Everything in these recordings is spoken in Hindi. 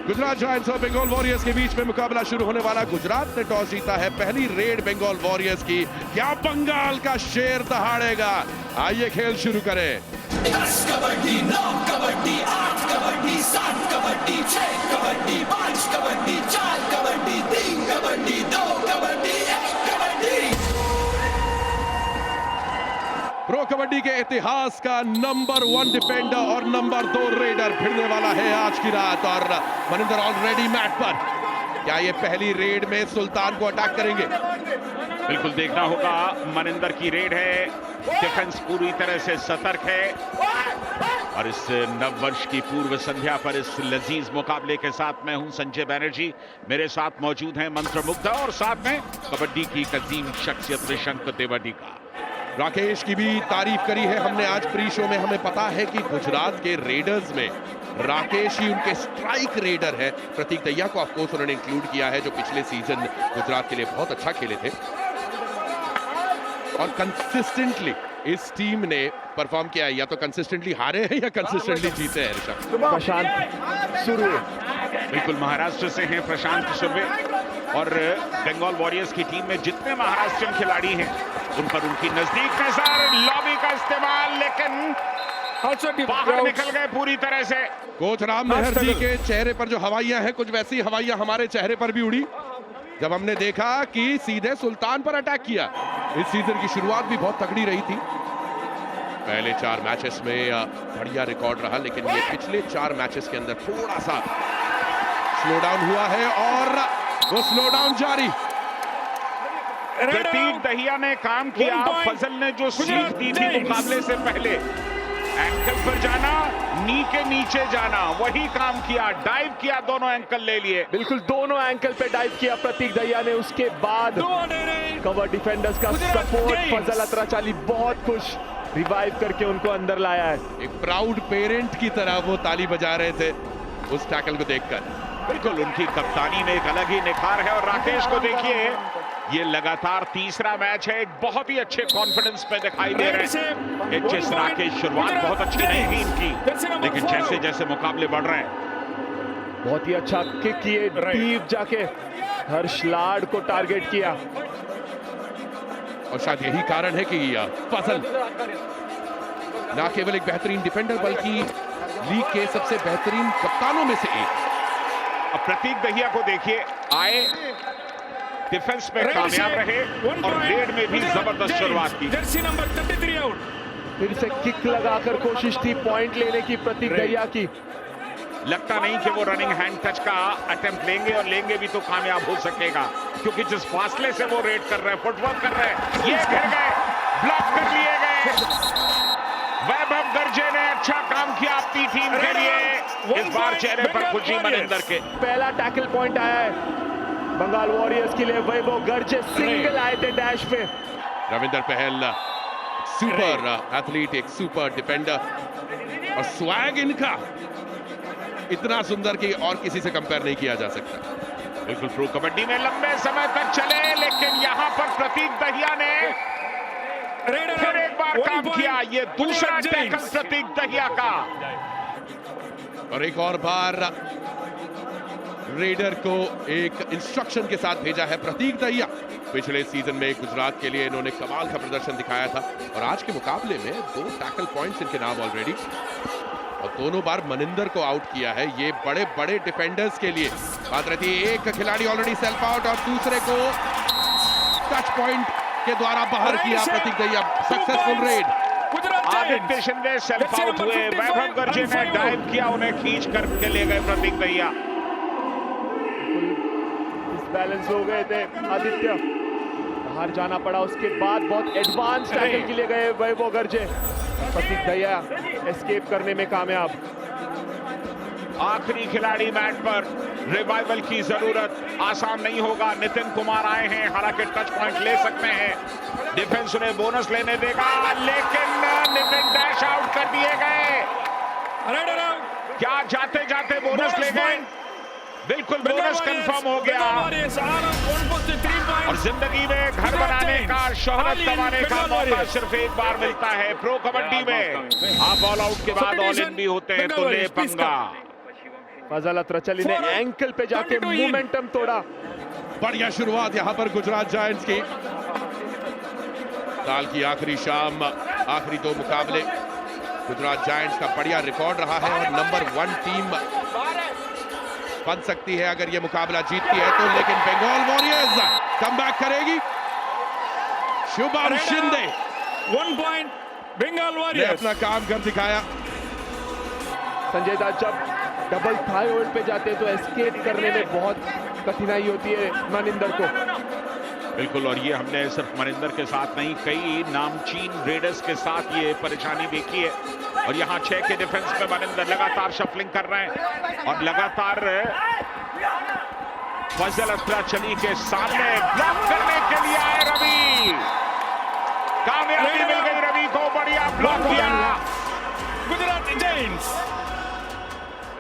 गुजरात जायंट्स और बंगाल वॉरियर्स के बीच में मुकाबला शुरू होने वाला। गुजरात ने टॉस जीता है, पहली रेड बंगाल वॉरियर्स की। क्या बंगाल का शेर दहाड़ेगा? आइए खेल शुरू करें। 10 कबड्डी, 9 कबड्डी, 8 कबड्डी, 7 कबड्डी, 6 कबड्डी, 5 कबड्डी, 4 कबड्डी, 3 कबड्डी, 2 कबड्डी, 1 कबड्डी। प्रो कबड्डी के इतिहास का नंबर 1 डिफेंडर और नंबर 2 रेडर भिड़ने वाला है आज की रात। और मनिंदर ऑलरेडी मैट पर। क्या ये पहली रेड में सुल्तान को अटैक करेंगे? बिल्कुल देखना होगा। मनिंदर की रेड है, डिफेंस पूरी तरह से सतर्क है। और इस नववर्ष की पूर्व संध्या पर इस लजीज मुकाबले के साथ मैं हूं संजय बैनर्जी। मेरे साथ मौजूद हैं मंत्रमुग्ध और साथ में कबड्डी की एक अजीम शख्सियत त्रिशंक तेवडिका। राकेश की भी तारीफ करी है हमने आज प्री शो में। हमें पता है कि गुजरात के रेडर्स में राकेश ही उनके स्ट्राइक रेडर है। प्रतीक दहिया को ऑफकोर्स उन्होंने इंक्लूड किया है, जो पिछले सीजन गुजरात के लिए बहुत अच्छा खेले थे और कंसिस्टेंटली इस टीम ने परफॉर्म किया है। या तो कंसिस्टेंटली हारे हैं या कंसिस्टेंटली जीते हैं। ऋषभ, प्रशांत सुरवे बिल्कुल महाराष्ट्र से हैं प्रशांत सुरवे। और बंगाल वॉरियर्स की टीम में जितने महाराष्ट्रियन खिलाड़ी हैं उन पर उनकी नजदीक नजर, लॉबी का इस्तेमाल, लेकिन बाहर निकल गए पूरी तरह से। कोच राम मेहर जी के चेहरे पर जो हवाइयां हैं, कुछ वैसी हवाइयां हमारे चेहरे पर भी उड़ी जब हमने देखा कि सीधे सुल्तान पर अटैक किया। इस सीजन की शुरुआत भी बहुत तगड़ी रही थी। पहले 4 मैचेस में बढ़िया रिकॉर्ड रहा, लेकिन ये पिछले 4 मैचेस के अंदर थोड़ा सा स्लो डाउन हुआ है और वो स्लो डाउन जारी। प्रतीक दहिया ने काम किया। फजल ने जो सीख दी थी मुकाबले से पहले, एंकल पर जाना, नी के नीचे जाना, वही काम किया। डाइव किया, दोनों एंकल ले लिए। बिल्कुल दोनों एंकल पे डाइव किया प्रतीक दहिया ने। उसके बाद कवर डिफेंडर्स का सपोर्ट, फजल अतराचाली बहुत खुश, रिवाइव करके उनको अंदर लाया है। एक प्राउड पेरेंट की तरह वो ताली बजा रहे थे उस टैकल को देखकर। बिल्कुल उनकी कप्तानी में एक अलग ही निखार है। और राकेश को देखिए, ये लगातार तीसरा मैच है। एक बहुत ही अच्छे कॉन्फिडेंस में दिखाई दे रहे हैं एचएस राकेश। शुरुआत बहुत अच्छी नहीं थी इनकी, लेकिन जैसे जैसे मुकाबले बढ़ रहे हैं बहुत ही अच्छा किक किए, डीप जाके हर्ष लाड को टारगेट किया। और शायद यही कारण है कि फजल ना केवल एक बेहतरीन डिफेंडर बल्कि लीग के सबसे बेहतरीन कप्तानों में से एक। अब प्रतीक दहिया को देखिए, आए, डिफेंस में कामयाब रहे और रेड में भी जबरदस्त शुरुआत की। Jersey number 33 out. फिर से किक लगाकर कोशिश थी पॉइंट लेने की प्रतीक दहिया की। लगता नहीं कि वो रनिंग हैंड टच का अटेम्प्ट लेंगे, और लेंगे भी तो कामयाब हो सकेगा, क्योंकि जिस फासले से वो रेड कर रहे हैं, फुटवर्क कर रहे हैं, ये गिर गए, ब्लॉक कर लिए गए। वैभव गर्जे ने अच्छा काम किया अपनी टीम के लिए। इस बार चेहरे पर खुशी मनिंदर के। पहला टैकल पॉइंट आया है बंगाल वॉरियर्स के लिए। वैभव गर्जे सिंगल आए थे डैश पे। रविंदर पहल सुपर एथलीट, एक सुपर डिफेंडर, और स्वैग इनका इतना सुंदर कि और किसी से कंपेयर नहीं किया जा सकता। बिल्कुल प्रो कबड्डी में लंबे समय तक चले, लेकिन यहां पर प्रतीक दहिया ने फिर एक बार काम किया। ये दूसरा टैकल प्रतीक दहिया का, और एक और बार रेडर को एक इंस्ट्रक्शन के साथ भेजा है प्रतीक दहिया। पिछले सीजन में गुजरात के लिए इन्होंने कमाल का प्रदर्शन दिखाया था, और आज के मुकाबले में 2 टैकल पॉइंट्स इनके नाम ऑलरेडी, और दोनों बार मनिंदर को आउट किया है। ये बड़े बड़े डिफेंडर्स के लिए बात रहती है। एक खिलाड़ी ऑलरेडी सेल्फ आउट और दूसरे को टच पॉइंट के द्वारा बाहर किया Prateek Dahiya. Successful raid. Aditya Shinde self out हुए, वैभव गर्जे ने डाइव किया, उन्हें खींच करके ले गए प्रतीक दहिया। बैलेंस हो गए थे आदित्य, बाहर जाना पड़ा। उसके बाद बहुत एडवांस टैकल के लिए गए वैभव गर्जे। प्रतीक दहिया एस्केप करने में कामयाब। आखिरी खिलाड़ी मैट पर, रिवाइवल की जरूरत आसान नहीं होगा। नितिन कुमार आए हैं, हालांकि टच पॉइंट ले सकते हैं। डिफेंस उन्हें बोनस लेने देगा, लेकिन नितिन डैश आउट कर दिए गए। क्या जाते जाते बोनस ले गए? बिल्कुल बोनस कंफर्म हो गया। और जिंदगी में घर बनाने का, शोहरत कमाने का मौका सिर्फ एक बार मिलता है प्रो कबड्डी में। आप ऑल आउट के बाद ऑल इन भी होते हैं, तो ले पंगा। फजल अत्रचली ने एंकल पे जाके मोमेंटम तोड़ा। बढ़िया शुरुआत यहां पर गुजरात जायंट्स की। साल की आखिरी शाम, आखिरी दो मुकाबले गुजरात जायंट्स का बढ़िया रिकॉर्ड रहा है और नंबर 1 टीम बन सकती है अगर यह मुकाबला जीतती है तो। लेकिन बंगाल वॉरियर्स कमबैक करेगी। शुभम शिंदे 1 पॉइंट बंगाल ने वॉरियर्स। अपना काम कर दिखाया। संजय दास जब डबल थाई होल्ड पे जाते हैं तो एस्केप करने में बहुत कठिनाई होती है मनिंदर को। बिल्कुल, और ये हमने सिर्फ मनिंदर के साथ नहीं, कई नामचीन रेडर्स के साथ ये परेशानी देखी है। और यहाँ 6 के डिफेंस में मनिंदर लगातार शफलिंग कर रहे हैं और लगातार फजल अत्रचली के सामने ब्लॉक करने के लिए आए रवि। कामयाबी मिल गई रवि को, बढ़िया ब्लॉक किया। गुजरात जायंट्स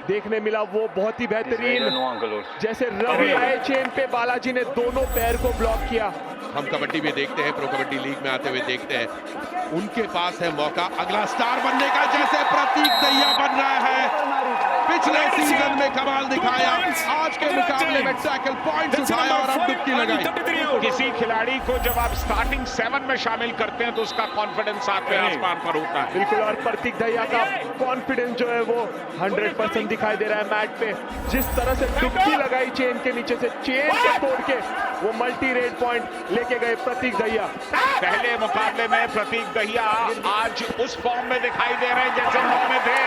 देखने मिला वो बहुत ही बेहतरीन, जैसे रवि आए चेन पे, बालाजी ने दोनों पैर को ब्लॉक किया। हम कबड्डी में देखते हैं, प्रो कबड्डी लीग में आते हुए देखते हैं, उनके पास है मौका अगला स्टार बनने का, जैसे प्रतीक दहिया बन रहा है। पिछले सीजन में कमाल दिखाया, आज के मुकाबले में टैकल पॉइंट्स उठाया और अब डुबकी लगाई। किसी खिलाड़ी को जब आप स्टार्टिंग 7 में शामिल करते हैं तो उसका कॉन्फिडेंस सातवें आसमान पर होता है। बिल्कुल, और प्रतीक दहिया का कॉन्फिडेंस जो है वो 100% दिखाई दे रहा है मैट पे। जिस तरह से डुबकी लगाई चेन के नीचे से, चेन को तोड़ के वो मल्टी रेड पॉइंट लेके गए प्रतीक दहिया। पहले मुकाबले में प्रतीक दहिया आज उस फॉर्म में दिखाई दे रहे हैं जैसे हम में थे।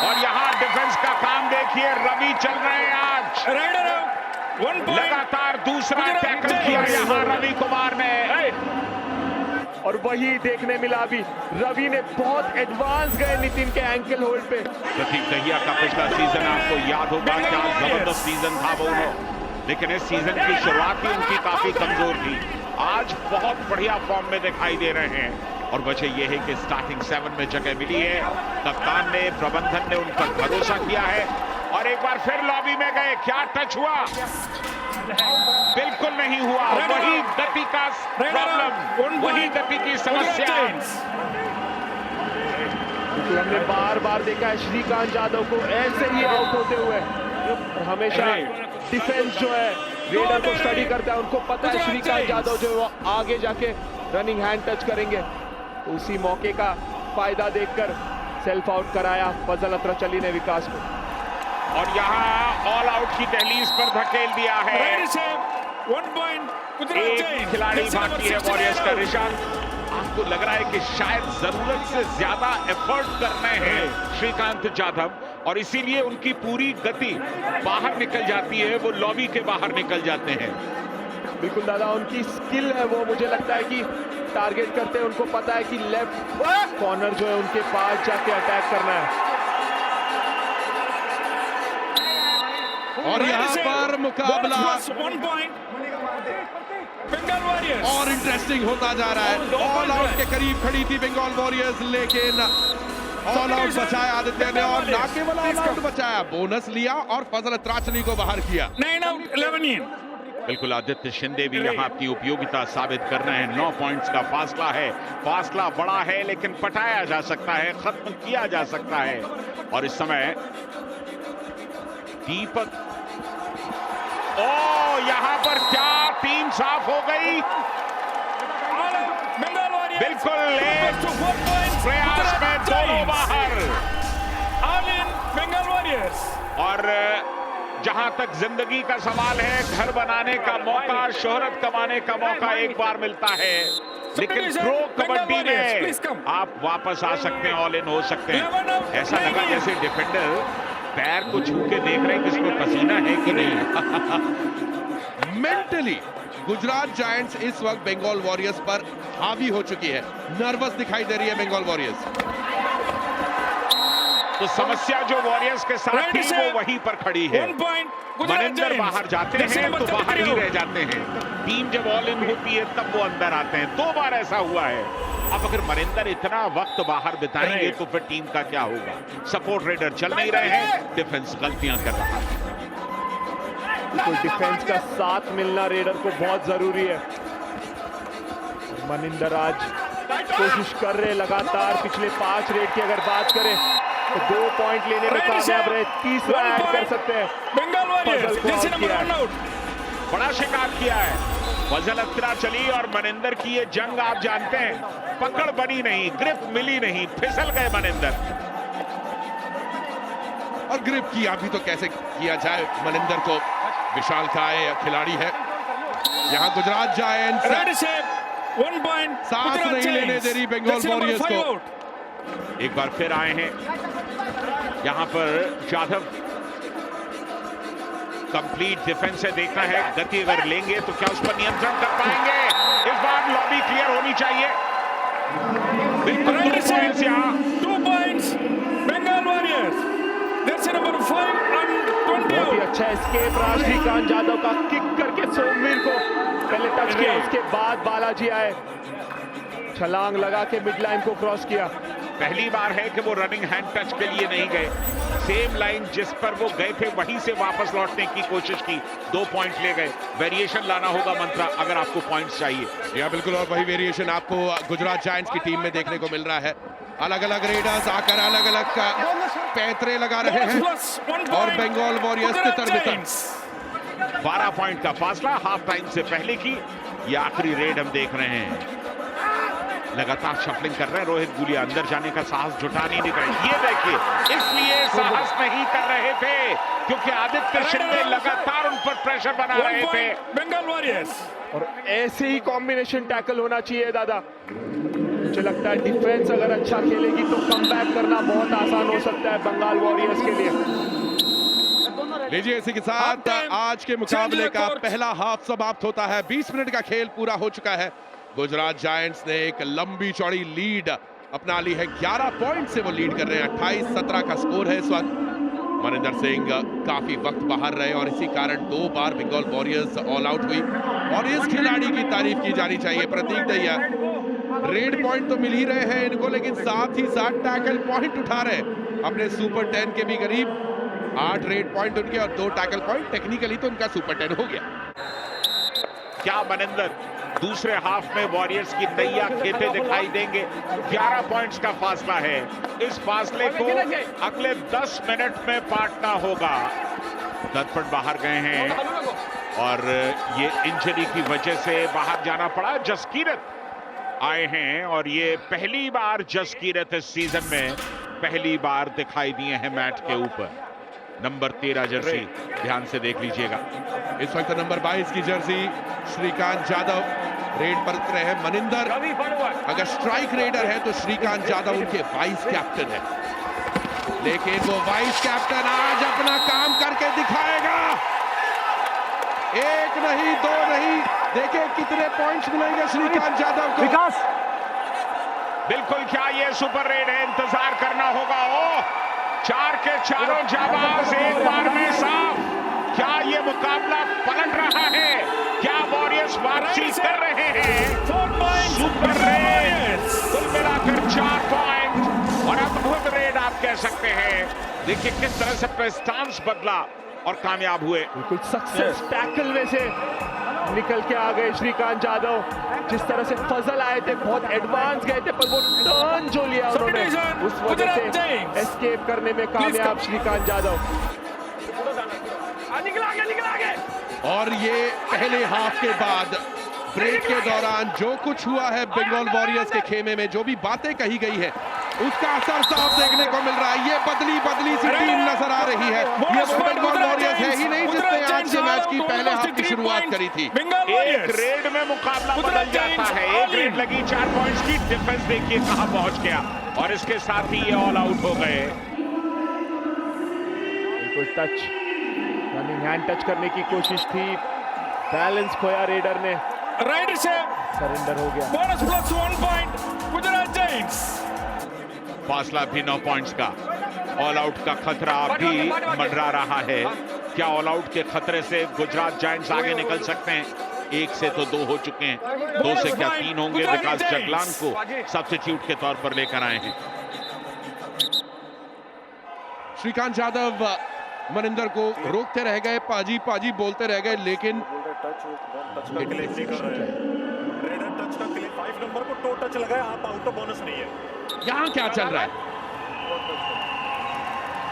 और यहाँ डिफेंस का काम देखिए, रवि चल रहे हैं आज। राइडर 1 पॉइंट लगातार दूसरा टैकल किया यहाँ रवि कुमार ने। और वही देखने मिला अभी, रवि ने बहुत एडवांस गए नितिन के एंकल होल्ड पे। प्रतीक दहिया का पिछला सीजन आपको याद होगा, क्या जबरदस्त सीजन था वो, लेकिन इस सीजन की शुरुआत ही उनकी काफी कमजोर थी। आज बहुत बढ़िया फॉर्म में दिखाई दे रहे हैं और वजह यह है कि स्टार्टिंग 7 में जगह मिली है। कप्तान ने, प्रबंधन ने उन पर भरोसा किया है और एक बार फिर लॉबी में गए। क्या टच हुआ? बिल्कुल नहीं हुआ। वही गति का प्रॉब्लम, वही गति की समस्या। क्योंकि हमने बार बार देखा है श्रीकांत यादव को ऐसे ही आउट होते हुए। हमेशा डिफेंस जो है रेडर को स्टडी करता है, उनको पता है श्रीकांत यादव जो वो आगे जाके रनिंग हैंड टच करेंगे। तो उसी मौके का फायदा देखकर सेल्फ आउट कराया फजल अत्रचली ने विकास को। और यहाँ ऑल आउट की दहलीज पर धकेल दिया है। 1 पॉइंट एक खिलाड़ी बाकी है वॉरियर्स का। ऋषांत, आपको लग रहा है कि शायद जरूरत से ज्यादा एफर्ट कर रहे हैं श्रीकांत यादव और इसीलिए उनकी पूरी गति बाहर निकल जाती है, वो लॉबी के बाहर निकल जाते हैं। बिल्कुल दादा, उनकी स्किल है वो, मुझे लगता है कि टारगेट करते हैं, उनको पता है कि लेफ्ट कॉर्नर जो है उनके पास जाके अटैक करना है। और यहाँ पर मुकाबला 1 पॉइंट बंगाल वॉरियर्स और इंटरेस्टिंग होता जा रहा है। ऑल आउट के करीब खड़ी थी बंगाल वॉरियर्स, लेकिन ऑल आउट बचाया आदित्य ने और ना केवल ऑल आउट बचाया, बोनस लिया और फजल अत्राचली को बाहर किया। 9 आउट 11 इन। बिल्कुल, आदित्य शिंदे भी यहाँ अपनी उपयोगिता साबित कर रहे हैं। 9 पॉइंट्स का फासला है, फासला बड़ा है लेकिन पटाया जा सकता है, खत्म किया जा सकता है। और इस समय दीपक, यहाँ पर क्या टीम साफ हो गई। बंगाल वॉरियर्स बिल्कुल प्रयास में दोनों बाहर। All in Bengal Warriors. और जहां तक जिंदगी का सवाल है, घर बनाने का मौका, शोहरत कमाने का मौका एक बार मिलता है, लेकिन प्रो कबड्डी में आप वापस आ सकते हैं, ऑल इन हो सकते हैं। ऐसा लगा जैसे डिफेंडर पैर को छू के देख रहे हैं कि इसको पसीना है कि नहीं। मेंटली गुजरात जायंट्स इस वक्त बंगाल वॉरियर्स पर हावी हो चुकी है, नर्वस दिखाई दे रही है बंगाल वॉरियर्स। तो समस्या जो वॉरियर्स के साथ थी वो वहीं पर खड़ी है। 1 पॉइंट मनिंदर बाहर जाते हैं तो बाहर ही रह जाते हैं। टीम जब ऑल इन होती है तब वो अंदर आते हैं। 2 बार ऐसा हुआ है। अब अगर मनिंदर इतना वक्त बाहर बिताएंगे तो फिर टीम का क्या होगा। सपोर्ट रेडर चल नहीं रहे हैं, डिफेंस गलतियां कर रहा है। तो डिफेंस का साथ मिलना रेडर को बहुत जरूरी है। मनिंदर आज कोशिश कर रहे लगातार, पिछले 5 रेड की अगर बात करें तो 2 पॉइंट लेने में कामयाब रहे, तीसरा ऐड कर सकते हैं। Bengal Warriors. Jersey number 1 out. बड़ा शिकार किया है, फजल अख्तरा चली और मनिंदर की ये जंग आप जानते हैं, पकड़ बनी नहीं, ग्रिप मिली नहीं, फिसल गए मनिंदर। और ग्रिप किया भी तो कैसे किया जाए, मनिंदर को विशालकाय खिलाड़ी है। यहाँ Gujarat giants Red shape. 1 point. सांस Gujarat नहीं लेने Giants. दे रही बंगाल Jersey number वॉरियर्स 5 को। out. एक बार फिर आए हैं यहां पर जाधव, कंप्लीट डिफेंस से देखना है, गति अगर लेंगे तो क्या उस पर नियंत्रण कर पाएंगे। इस बार लॉबी क्लियर होनी चाहिए। बिल्कुल 2 पॉइंट्स यहां। 2 points. Bengal Warriors. Jersey number 5 and 20 बहुत ही out. अच्छा एस्केप रहा श्रीकांत जाधव का, किक करके सोमवीर को पहले टच किया, उसके बाद बालाजी आए, छलांग लगा के मिड लाइन को क्रॉस किया। पहली बार है कि वो रनिंग हैंड टच के लिए नहीं गए, सेम लाइन जिस पर वो गए थे वहीं से वापस लौटने की कोशिश की, 2 पॉइंट ले गए। वेरिएशन लाना होगा मंत्रा अगर आपको पॉइंट्स चाहिए। या बिल्कुल, और वही वेरिएशन आपको गुजरात जायंट्स की टीम में देखने को मिल रहा है। अलग अलग रेडर्स आकर अलग अलग का पैतरे लगा रहे हैं Plus 1 और point. बंगाल वॉरियर्स Gujarat तितर बितर। Giants. 12 पॉइंट का फासला हाफ टाइम से पहले की ये आखिरी रेड हम देख रहे हैं। लगातार शफलिंग कर रहे हैं रोहित गुलिया, अंदर जाने का साहस जुटा नहीं दिख रहे। ये देखिए, इसलिए साहस नहीं कर रहे थे क्योंकि आदित्य शिंदे लगातार उन पर प्रेशर बना 1 रहे थे। point. Bengal Warriors. और ऐसे ही कॉम्बिनेशन टैकल होना चाहिए दादा। मुझे लगता है डिफेंस अगर अच्छा खेलेगी तो कमबैक करना बहुत आसान हो सकता है बंगाल वॉरियर्स के लिए। लीजिए, इसी के साथ आज के मुकाबले का पहला हाफ समाप्त होता है। 20 मिनट का खेल पूरा हो चुका है। गुजरात जायंट्स ने एक लंबी चौड़ी लीड अपना ली है, 11 पॉइंट से वो लीड कर रहे हैं। 28-17 का स्कोर है इस वक्त। मनिंदर सिंह काफी वक्त बाहर रहे और इसी कारण 2 बार बंगाल वॉरियर्स ऑल आउट हुई और इस खिलाड़ी की तारीफ की जानी चाहिए, प्रतीक दहिया। रेड पॉइंट तो मिल ही रहे हैं इनको, लेकिन साथ ही साथ टैकल पॉइंट उठा रहे हैं, अपने सुपर 10 के भी करीब। 8 रेड पॉइंट उनके और 2 टैकल पॉइंट, टेक्निकली तो उनका सुपर 10 हो गया। क्या मनिंदर दूसरे हाफ में वॉरियर्स की नैया खेते दिखाई देंगे। 11 पॉइंट्स का फासला है, इस फासले को अगले 10 मिनट में पाटना होगा। दर्पण बाहर गए हैं और ये इंजरी की वजह से बाहर जाना पड़ा। जसकीरत आए हैं और ये पहली बार जसकीरत इस सीजन में पहली बार दिखाई दिए हैं मैट के ऊपर। नंबर 13 जर्सी ध्यान से देख लीजिएगा। इस वक्त नंबर 22 की जर्सी श्रीकांत जाधव रेड पर उतरे हैं। मनिंदर अगर स्ट्राइक रेडर है तो श्रीकांत जाधव उनके वाइस कैप्टन है, लेकिन वो वाइस कैप्टन आज अपना काम करके दिखाएगा। 1 नहीं 2 नहीं, देखिए कितने पॉइंट्स मिलेंगे श्रीकांत जाधव को। विकास बिल्कुल, क्या ये सुपर रेड है, इंतजार करना होगा। ओ 4 के चारों जाबाज एक बार में साफ। क्या ये मुकाबला पलट रहा है? क्या वॉरियर्स वापसी कर रहे हैं? 4 points. सुपर रेड, कुल मिलाकर 4 पॉइंट और अद्भुत रेड आप कह सकते हैं। देखिए किस तरह से अपना स्टांस बदला और कामयाब हुए। बिल्कुल सक्सेस टैकल में से निकल के आ गए श्रीकांत जाधव। जिस तरह से फजल आए थे, बहुत एडवांस गए थे, पर वो टर्न जो लिया उन्होंने, उस वजह से एस्केप करने में कामयाब श्रीकांत जाधव। और ये पहले हाफ के बाद ब्रेक के दौरान जो कुछ हुआ है बंगाल वॉरियर्स के खेमे में, जो भी बातें कही गई है, उसका असर साफ देखने को मिल रहा है। ये बदली सी टीम नजर आ रही है। ये वो बंगाल वॉरियर्स है ही नहीं जिसने आज के मैच की पहले हाफ की शुरुआत करी थी। एक रेड में मुकाबला बदल जाता है। एक रेड लगी 4 पॉइंट्स की, डिफेंस देखिए कहां पहुंच गया और इसके साथ ही ये ऑल आउट हो गए। बिल्कुल टच, रनिंग हैंड टच करने की कोशिश थी, बैलेंस खोया रेडर ने, राइट से सरेंडर हो गया। Bonus plus 1 point Gujarat giants. फासला भी 9 पॉइंट्स का। ऑल आउट का खतरा भी मंडरा रहा है। क्या ऑल आउट के खतरे से गुजरात जायंट्स आगे निकल सकते हैं? 1 से तो 2 हो चुके हैं, 2 से क्या 3 होंगे। विकास जगलान को सब्स्टिट्यूट के तौर पर लेकर आए हैं। श्रीकांत जाधव मनिंदर को रोकते रह गए, पाजी बोलते रह गए, लेकिन रेडर टच का क्लेम 5 नंबर को टो टच लगाया, आप आउट ऑफ बोनस नहीं है। यहाँ क्या चल रहा है?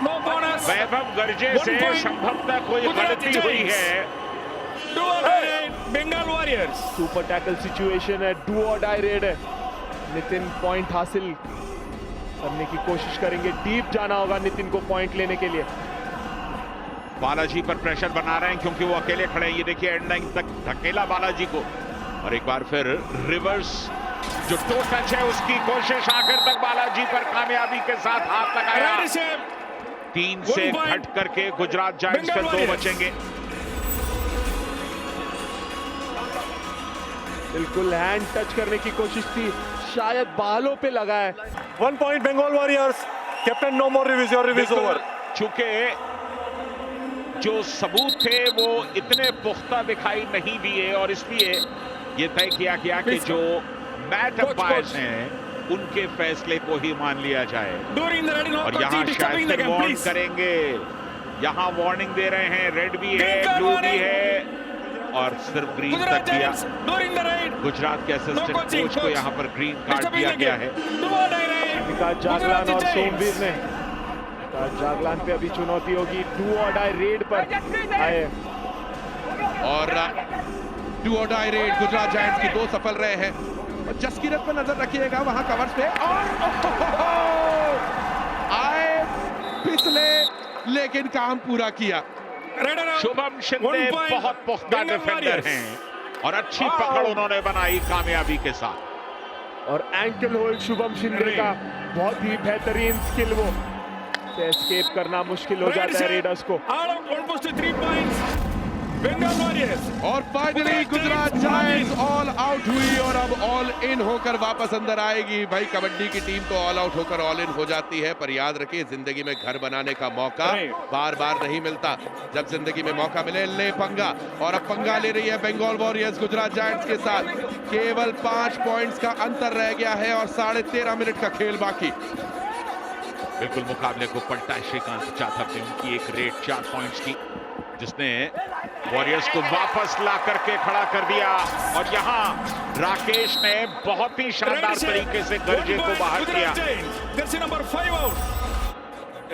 No bonus. वैभव गर्जे 1 से point. संभवतः कोई गुजरात गलती हुई Giants. है। Do or die raid, Bengal Warriors. Super tackle situation है, डू और डाई रेड है। नितिन पॉइंट हासिल करने की कोशिश करेंगे, डीप जाना होगा नितिन को पॉइंट लेने के लिए। बालाजी पर प्रेशर बना रहे हैं क्योंकि वो अकेले खड़े हैं। ये देखिए एंड लाइन तक धकेला बालाजी को, और एक बार फिर रिवर्स जो टो टच है उसकी कोशिश, आखिर तक बालाजी पर कामयाबी के साथ हाथ लगाया। Right save. 3 से 1 point. घट करके गुजरात जायंट्स Bengal पे 2 Warriors. बचेंगे। बिल्कुल हैंड टच करने की कोशिश थी, शायद बालों पे लगा है। 1 point Bengal Warriors. Captain, no more reviews. Your review is over. चूंकि जो सबूत थे वो इतने पुख्ता दिखाई नहीं दिए, और इसलिए ये तय किया गया कि जो मैच Coach, अंपायर्स coach. हैं उनके फैसले को ही मान लिया जाए। During the riding of और coach, यहाँ disturbing शायद the game, वार्न please. करेंगे, यहाँ वार्निंग दे रहे हैं, रेड भी है, Bengal ब्लू भी warning. है, और सिर्फ ग्रीन Gujarat तक दिया। Giants during the raid. Gujarat के No असिस्टेंट coaching, कोच को coach. यहाँ पर ग्रीन कार्ड Disturbing दिया the गया game. है। Do or die raid. Vikas Gujarat Jaglan और Giants. सोमवीर ने, विकास जागलान पे अभी चुनौती होगी, डू और डाई रेड पर आए। और डू और डाई रेड गुजरात जायंट्स की 2 सफल रहे हैं। और जसकीरत पे नजर रखिएगा, वहां कवर्स पे, और आए पिछले लेकिन काम पूरा किया। Raider out. Shubham 1 Shinde point. बहुत पुख्ता Bengal डिफेंडर Warriors. हैं और अच्छी पकड़ उन्होंने बनाई कामयाबी के साथ। और एंकल होल्ड शुभम शिंदे का बहुत ही बेहतरीन स्किल, वो एस्केप करना मुश्किल हो Right जाता है save. रेडर्स को। Out of almost 3 points. Bengal Warriors. और finally Gujarat giants all out हुई और अब ऑल इन होकर वापस अंदर आएगी। भाई कबड्डी की टीम तो ऑल आउट होकर ऑल इन हो जाती है, पर याद रखिए जिंदगी में घर बनाने का मौका बार बार नहीं मिलता। जब जिंदगी में मौका मिले ले पंगा, और अब पंगा ले रही है बंगाल वॉरियर्स गुजरात जायंट्स के साथ। केवल 5 पॉइंट्स का अंतर रह गया है और 13.5 मिनट का खेल बाकी। बिल्कुल मुकाबले को पलटा है श्रीकांत जाधव ने, उनकी एक रेड 4 पॉइंट्स की, जिसने वॉरियर्स को वापस ला करके खड़ा कर दिया। और यहाँ राकेश ने बहुत ही शानदार Right save. तरीके से गर्जे 1 को point. बाहर किया। Gujarat Giants. Jersey number 5 out.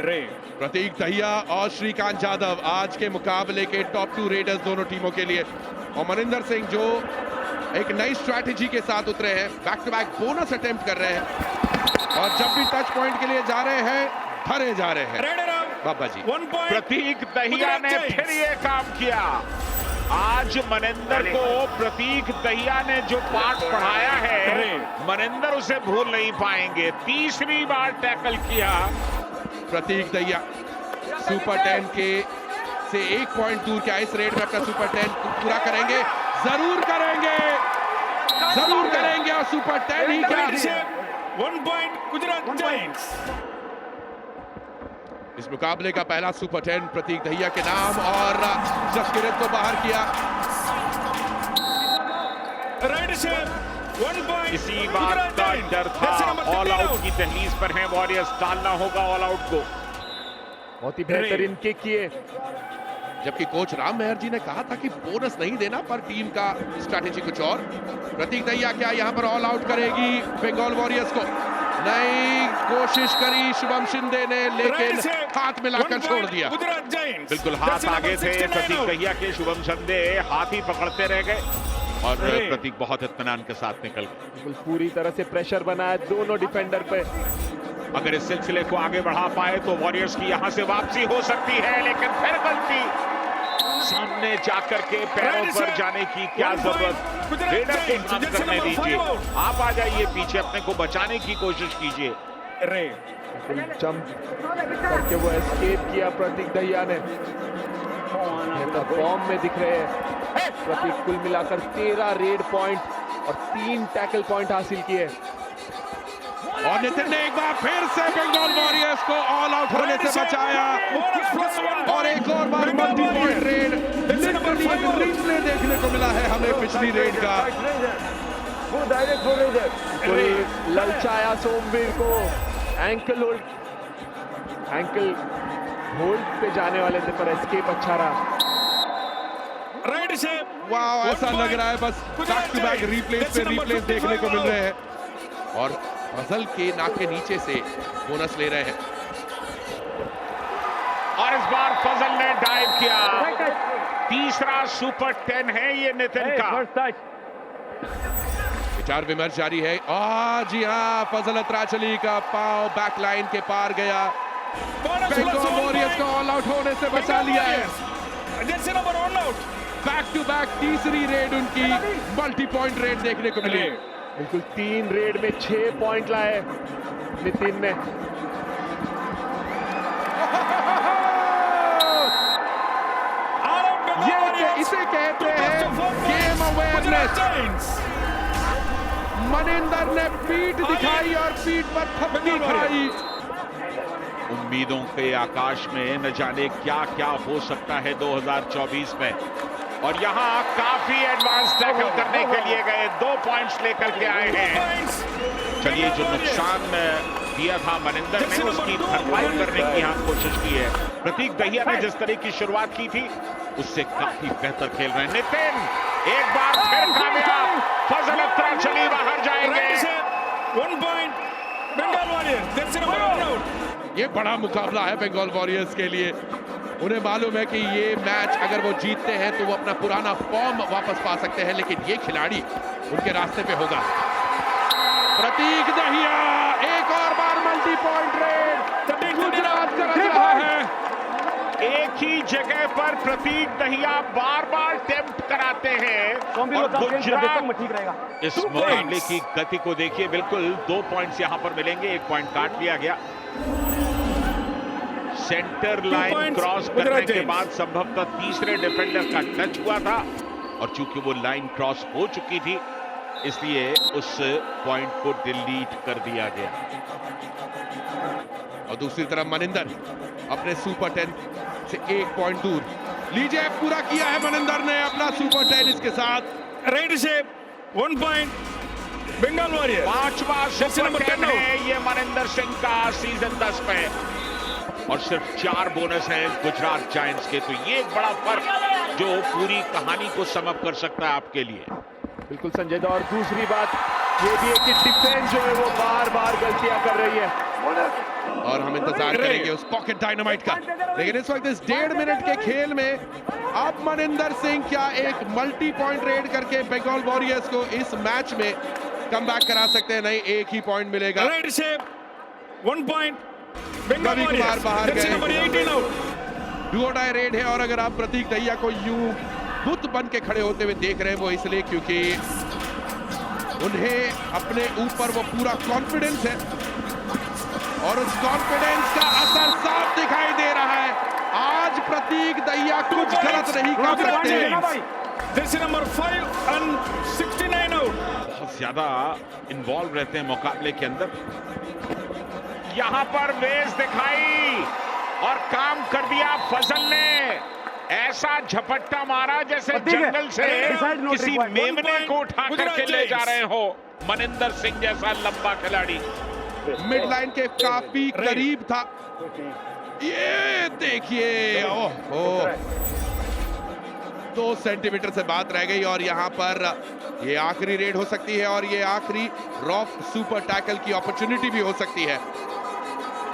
Ray. प्रतीक दहिया और श्रीकांत यादव आज के मुकाबले के टॉप 2 रेडर्स दोनों टीमों के लिए। और मनिंदर सिंह जो एक नई स्ट्रैटेजी के साथ उतरे हैं, back to back bonus attempt कर रहे हैं, और जब भी टच पॉइंट के लिए जा रहे हैं धरे जा रहे हैं। Raider out. बाबा जी 1 point. प्रतीक दहिया गुजरात ने जायंट्स. फिर ये काम किया। आज मनिंदर को प्रतीक दहिया ने जो पाठ पढ़ाया है, मनिंदर उसे भूल नहीं पाएंगे। 3री बार टैकल किया। प्रतीक दहिया सुपर 10 के से 1 पॉइंट दूर, क्या इस रेड में अपना सुपर 10 पूरा करेंगे? जरूर करेंगे, जरूर करेंगे, और सुपर 10 ही क्या, Right save. 1 point. Gujarat Giants. इस मुकाबले का पहला सुपर 10 प्रतीक दहिया के नाम, और जसकीरत को बाहर किया। Right save. 1 point. इसी बात Gujarat का Giants. डर था। Jersey number all 15 out out. की दहलीज पर है वॉरियर्स, डालना होगा ऑल आउट को। बहुत ही बेहतरीन किक किए। जबकि कोच राम मेहर जी ने कहा था कि बोनस नहीं देना, पर टीम का स्ट्रैटेजी कुछ और। प्रतीक दहिया क्या यहाँ पर ऑल आउट करेगी बंगाल वॉरियर्स को? नहीं, कोशिश करी शुभम शिंदे ने, लेकिन Right save. हाथ में लाकर 1 छोड़ point. दिया। Gujarat Giants. बिल्कुल हाथ Jersey आगे number थे 69 प्रतीक out. दहिया के, शुभम संदे हाथ ही पकड़ते रह गए, और अरे। प्रतीक बहुत इत्मीनान के साथ निकल गए। बिल्कुल पूरी तरह से प्रेशर बनाया दोनों डिफेंडर पे। अगर इस सिलसिले को आगे बढ़ा पाए तो वॉरियर्स की यहां से वापसी हो सकती है, लेकिन फिर गलती। सामने जाकर के पैरों Right पर save. जाने की क्या 1 point. जरूरत? Gujarat रेडर को Giants. काम Jersey करने number 5 दीजिए, out. आप आ जाइए पीछे, अपने को बचाने की कोशिश कीजिए। Ray. बिल्कुल जंप करके वो एस्केप किया प्रतीक दहिया ने। ये तो फॉर्म में दिख रहे हैं प्रतीक। कुल मिलाकर 13 रेड पॉइंट और 3 टैकल पॉइंट हासिल किए। और नितिन ने एक बार फिर से बंगाल वॉरियर्स को ऑल आउट होने से बचाया, Bonus plus 1 और एक और बार Bengal multi point Warriors. Red Jersey number 5 out. Replay देखने को मिला है हमें पिछली रेड का। बिल्कुल ललचाया सोमवीर को। एंकल होल्ड पे जाने वाले थे, पर एस्केप अच्छा रहा। Right save. वाह, ऐसा 1 लग रहा है बस बैक टू बैक रिप्लेस पे रिप्लेस देखने को मिल रहे हैं, और फजल के नाक के नीचे से बोनस ले रहे हैं। और इस बार फजल ने डाइव किया। तीसरा सुपर 10 है ये नितिन का। विचार विमर्श जारी है। जी हाँ, फजल अत्राचली का पांव बैकलाइन के पार गया। बंगाल वॉरियर्स को ऑल आउट होने से बचा लिया है। बैक टू बैक तीसरी रेड उनकी मल्टी पॉइंट रेड देखने को मिली। बिल्कुल 3 रेड में 6 पॉइंट लाए नितिन ने। इसे कहते हैं गेम अवेयरनेस। मनिंदर ने पीठ दिखाई और पीठ पर थप्पड़ी खाई। उम्मीदों के आकाश में न जाने क्या क्या हो सकता है 2024 में। और यहाँ काफी एडवांस टैकल करने के लिए गए, 2 पॉइंट्स लेकर के आए हैं। चलिए, जो नुकसान दिया था मनिंदर ने, उसकी भरपाई करने की यहाँ कोशिश की है। प्रतीक दहिया ने जिस तरह की शुरुआत की थी उससे काफी बेहतर खेल रहे हैं। नितिन एक बार फिर कामयाब। फजल अत्राचली बाहर जाएंगे। 1 point Bengal Warriors. That's number 1 out. ये बड़ा मुकाबला है बंगाल वॉरियर्स के लिए। उन्हें मालूम है कि ये मैच अगर वो जीतते हैं तो वो अपना पुराना फॉर्म वापस पा सकते हैं, लेकिन ये खिलाड़ी उनके रास्ते पे होगा। प्रतीक दहिया एक और बार मल्टी पॉइंट रेड गुजरात कर रहा है। एक ही जगह पर प्रतीक दहिया बार बार टेम्प्ट कराते हैं और गुजरात इस मुकाबले की गति को देखिए। बिल्कुल 2 पॉइंट्स यहां पर मिलेंगे। 1 पॉइंट काट लिया गया। सेंटर लाइन क्रॉस करने के बाद संभवतः तीसरे डिफेंडर का टच हुआ था और चूंकि वो लाइन क्रॉस हो चुकी थी इसलिए उस पॉइंट को डिलीट कर दिया गया। और दूसरी तरफ मनिंदर अपने सुपर 10 से 1 पॉइंट दूर। लीजिए, पूरा किया है मनिंदर ने अपना सुपर 10 इसके साथ। राइट से 1 पॉइंट बंगाल वॉरियर्स। 5वां सुपर 10 है ये मनिंदर सिंह का सीजन 10 में और सिर्फ 4 बोनस हैं गुजरात जायंट्स के। तो ये एक बड़ा फर्क जो पूरी कहानी को समअप कर सकता है आपके लिए। बिल्कुल संजय दा। और दूसरी बात ये भी है कि डिफेंस जो है वो बार बार गलतियां कर रही है और हम इंतजार करेंगे उस पॉकेट डायनामाइट का। लेकिन इस वक्त इस 1.5 मिनट के खेल में अब मनिंदर सिंह क्या एक मल्टी पॉइंट रेड करके बंगाल वॉरियर्स को इस मैच में कमबैक करा सकते हैं? नहीं, एक ही पॉइंट मिलेगा। राइट से 1 पॉइंट रवि कुमार बाहर गए। डू और डाई रेड है और अगर आप प्रतीक दहिया को यूं बुत बन के खड़े होते हुए देख रहे हैं वो इसलिए क्योंकि उन्हें अपने ऊपर वो पूरा कॉन्फिडेंस है और उस कॉन्फिडेंस का असर साफ दिखाई दे रहा है। आज प्रतीक दहिया कुछ गलत नहीं कर सकते। Number 5 and 69 out. बहुत ज्यादा इन्वॉल्व रहते हैं मुकाबले के अंदर। यहां पर वेज दिखाई और काम कर दिया फजल ने। ऐसा झपट्टा मारा जैसे जंगल से किसी मेमने को उठा करके ले जा रहे हो। मनिंदर सिंह जैसा लंबा खिलाड़ी मिड लाइन के काफी करीब था। ये देखिए, ओहो 2 सेंटीमीटर से बात रह गई और यहां पर ये आखिरी रेड हो सकती है और ये आखिरी रॉफ सुपर टैकल की अपॉर्चुनिटी भी हो सकती है,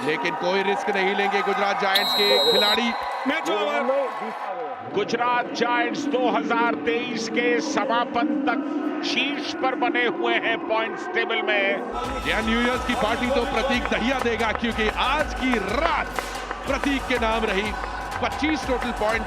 लेकिन कोई रिस्क नहीं लेंगे गुजरात जायंट्स के खिलाड़ी। Match over. गुजरात जायंट्स 2023 के समापन तक शीर्ष पर बने हुए हैं पॉइंट्स टेबल में। यह न्यू ईयर की पार्टी तो प्रतीक दहिया देगा क्योंकि आज की रात प्रतीक के नाम रही। 25 टोटल पॉइंट